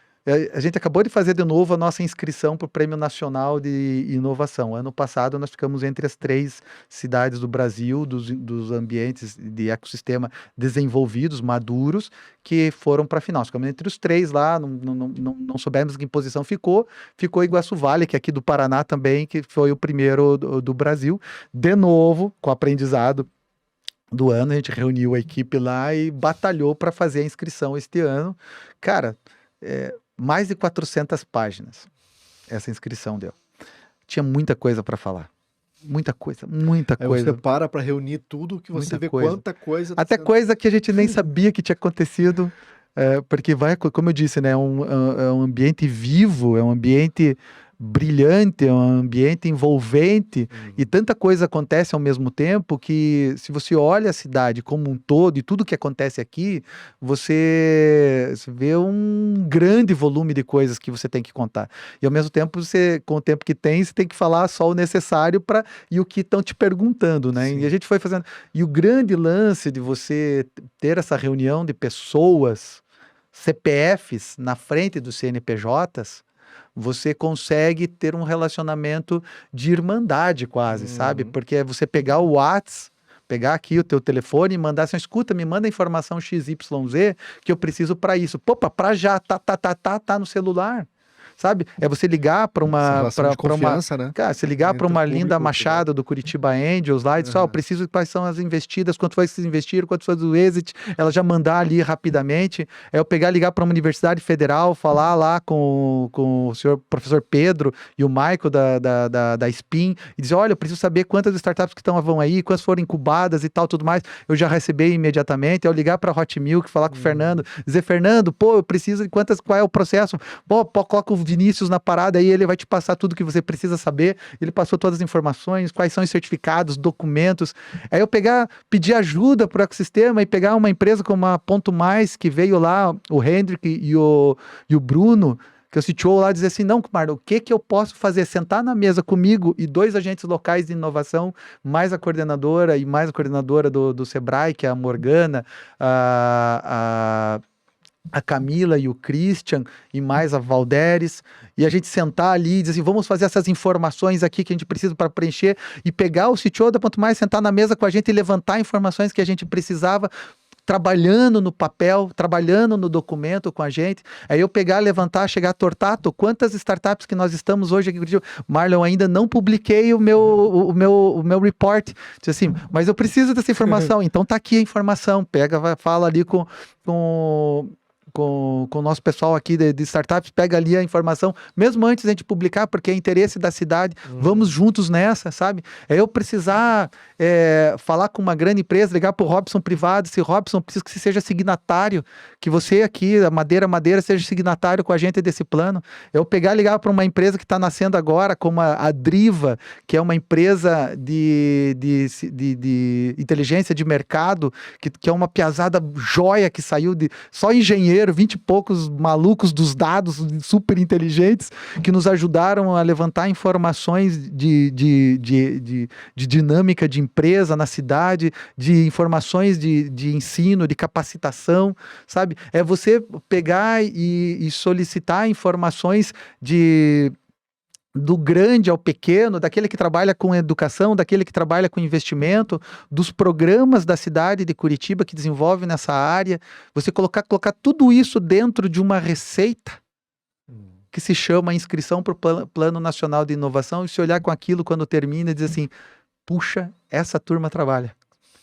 A gente acabou de fazer de novo a nossa inscrição para o Prêmio Nacional de Inovação. Ano passado nós ficamos entre as 3 cidades do Brasil, dos ambientes de ecossistema desenvolvidos, maduros, que foram para a final. Ficamos entre os 3 lá, não soubemos em que posição ficou. Ficou Iguaçu Vale, que é aqui do Paraná também, que foi o primeiro do Brasil. De novo, com aprendizado do ano, a gente reuniu a equipe lá e batalhou para fazer a inscrição este ano. Cara, mais de 400 páginas essa inscrição deu. Tinha muita coisa para falar. Muita coisa, muita Aí coisa. você para reunir tudo que você Muita vê coisa. quanta coisa... tá Até sendo- coisa que a gente nem sabia que tinha acontecido, porque vai, como eu disse, né, é um ambiente vivo, é um ambiente brilhante, é um ambiente envolvente, e tanta coisa acontece ao mesmo tempo que, se você olha a cidade como um todo e tudo que acontece aqui, você vê um grande volume de coisas que você tem que contar. E ao mesmo tempo, você, com o tempo que tem, você tem que falar só o necessário para e o que estão te perguntando, né? Sim. E a gente foi fazendo. E o grande lance de você ter essa reunião de pessoas, CPFs, na frente dos CNPJs, você consegue ter um relacionamento de irmandade quase, sabe? Uhum. Porque é você pegar o Whats, pegar aqui o teu telefone e mandar assim, escuta, me manda a informação XYZ que eu preciso para isso. Opa, para já, tá no celular. Sabe? É você ligar para Essa uma, relação de pra uma, confiança, né? cara, você ligar para Entre o uma público Linda e o Machado do Curitiba Angels lá e dizer, ó, Aham. preciso de quais são as investidas, quanto foi que vocês investiram, quanto foi do exit, ela já mandar ali rapidamente. É eu pegar, ligar para uma universidade federal, falar lá com o senhor professor Pedro e o Michael da SPIN e dizer, olha, eu preciso saber quantas startups que vão aí, quantas foram incubadas e tal, tudo mais. Eu já recebi imediatamente. É eu ligar para a Hot Milk, falar com o Fernando, dizer, Fernando, pô, eu preciso de qual é o processo? Pô, coloca o Vinícius na parada, aí ele vai te passar tudo que você precisa saber. Ele passou todas as informações, quais são os certificados, documentos. Aí eu pedir ajuda para o ecossistema e pegar uma empresa como a Ponto Mais, que veio lá, o Hendrik e o Bruno, que é o CTO lá, dizer assim, não, Marlon, o que eu posso fazer? Sentar na mesa comigo e 2 agentes locais de inovação, mais a coordenadora e mais a coordenadora do Sebrae, que é a Morgana, a Camila e o Christian, e mais a Valderes, e a gente sentar ali e dizer assim, vamos fazer essas informações aqui que a gente precisa para preencher, e pegar o CTO da Ponto Mais, sentar na mesa com a gente e levantar informações que a gente precisava, trabalhando no papel, trabalhando no documento com a gente. Aí eu pegar, levantar, chegar, Tortato, quantas startups que nós estamos hoje aqui? Marlon, ainda não publiquei o meu report. Diz assim, mas eu preciso dessa informação. Então tá aqui a informação. Pega, fala ali com o nosso pessoal aqui de startups, pega ali a informação, mesmo antes da gente publicar, porque é interesse da cidade, vamos juntos nessa, sabe? É eu precisar falar com uma grande empresa, ligar para o Robson privado, se Robson precisa que você seja signatário, que você aqui, a Madeira, seja signatário com a gente desse plano. É eu pegar e ligar para uma empresa que está nascendo agora, como a Driva, que é uma empresa de inteligência de mercado, que é uma piazada joia que saiu de só engenheiro, 20 e poucos malucos dos dados, super inteligentes, que nos ajudaram a levantar informações de dinâmica de empresa na cidade, de informações de ensino, de capacitação, sabe? É você pegar e solicitar informações do grande ao pequeno, daquele que trabalha com educação, daquele que trabalha com investimento, dos programas da cidade de Curitiba que desenvolve nessa área, você colocar tudo isso dentro de uma receita que se chama inscrição para o Plano Nacional de Inovação, e se olhar com aquilo quando termina e dizer assim, puxa, essa turma trabalha.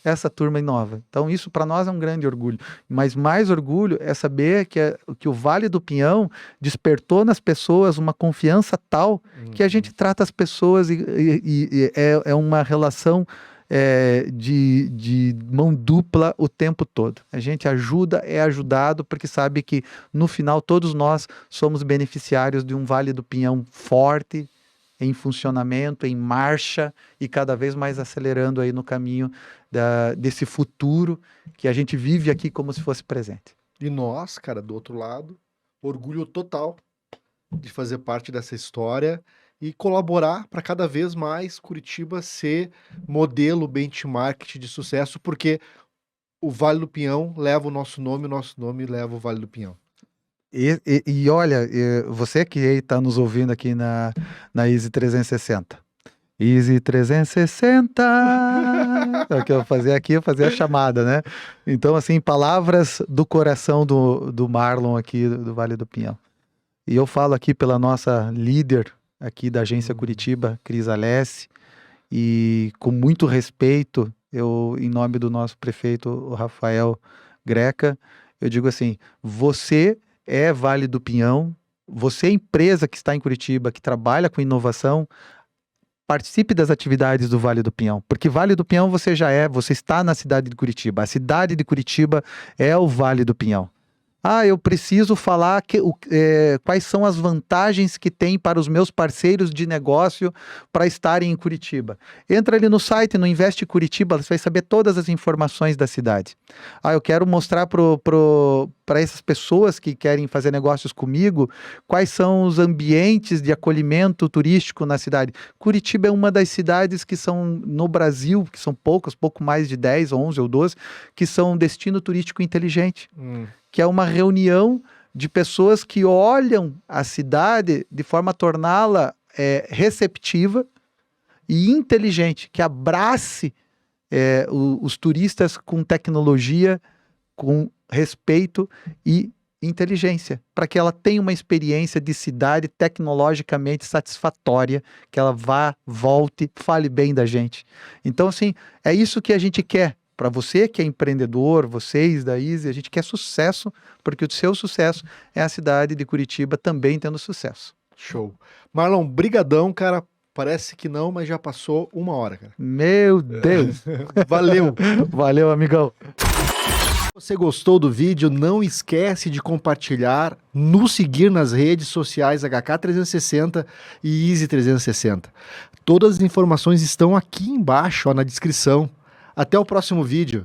Essa turma inova. Então, isso para nós é um grande orgulho. Mas mais orgulho é saber que o Vale do Pinhão despertou nas pessoas uma confiança tal que a gente trata as pessoas e é uma relação de mão dupla o tempo todo. A gente ajuda, é ajudado, porque sabe que no final todos nós somos beneficiários de um Vale do Pinhão forte, em funcionamento, em marcha e cada vez mais acelerando aí no caminho desse futuro que a gente vive aqui como se fosse presente. E nós, cara, do outro lado, orgulho total de fazer parte dessa história e colaborar para cada vez mais Curitiba ser modelo benchmark de sucesso, porque o Vale do Pinhão leva o nosso nome leva o Vale do Pinhão. E olha, você que está nos ouvindo aqui na Easy 360. Easy 360. É o que eu fazia aqui, eu fazia a chamada, né? Então, assim, palavras do coração do Marlon aqui do Vale do Pinhão. E eu falo aqui pela nossa líder aqui da Agência Curitiba, Cris Alessi, e com muito respeito, eu, em nome do nosso prefeito, o Rafael Greca, eu digo assim, você é Vale do Pinhão, você é empresa que está em Curitiba, que trabalha com inovação, participe das atividades do Vale do Pinhão, porque Vale do Pinhão você já é, você está na cidade de Curitiba, a cidade de Curitiba é o Vale do Pinhão. Ah, eu preciso falar quais são as vantagens que tem para os meus parceiros de negócio para estarem em Curitiba. Entra ali no site, no Investe Curitiba, você vai saber todas as informações da cidade. Ah, eu quero mostrar para essas pessoas que querem fazer negócios comigo quais são os ambientes de acolhimento turístico na cidade. Curitiba é uma das cidades que são no Brasil, que são poucas, pouco mais de 10, 11 ou 12, que são um destino turístico inteligente. Que é uma reunião de pessoas que olham a cidade de forma a torná-la receptiva e inteligente, que abrace os turistas com tecnologia, com respeito e inteligência, para que ela tenha uma experiência de cidade tecnologicamente satisfatória, que ela vá, volte, fale bem da gente. Então, assim, é isso que a gente quer. Para você que é empreendedor, vocês da Easy, a gente quer sucesso, porque o seu sucesso é a cidade de Curitiba também tendo sucesso. Show. Marlon, brigadão, cara. Parece que não, mas já passou 1 hora, cara. Meu Deus! Valeu! Valeu, amigão! Se você gostou do vídeo, não esquece de compartilhar, nos seguir nas redes sociais HK360 e Easy360. Todas as informações estão aqui embaixo, ó, na descrição. Até o próximo vídeo.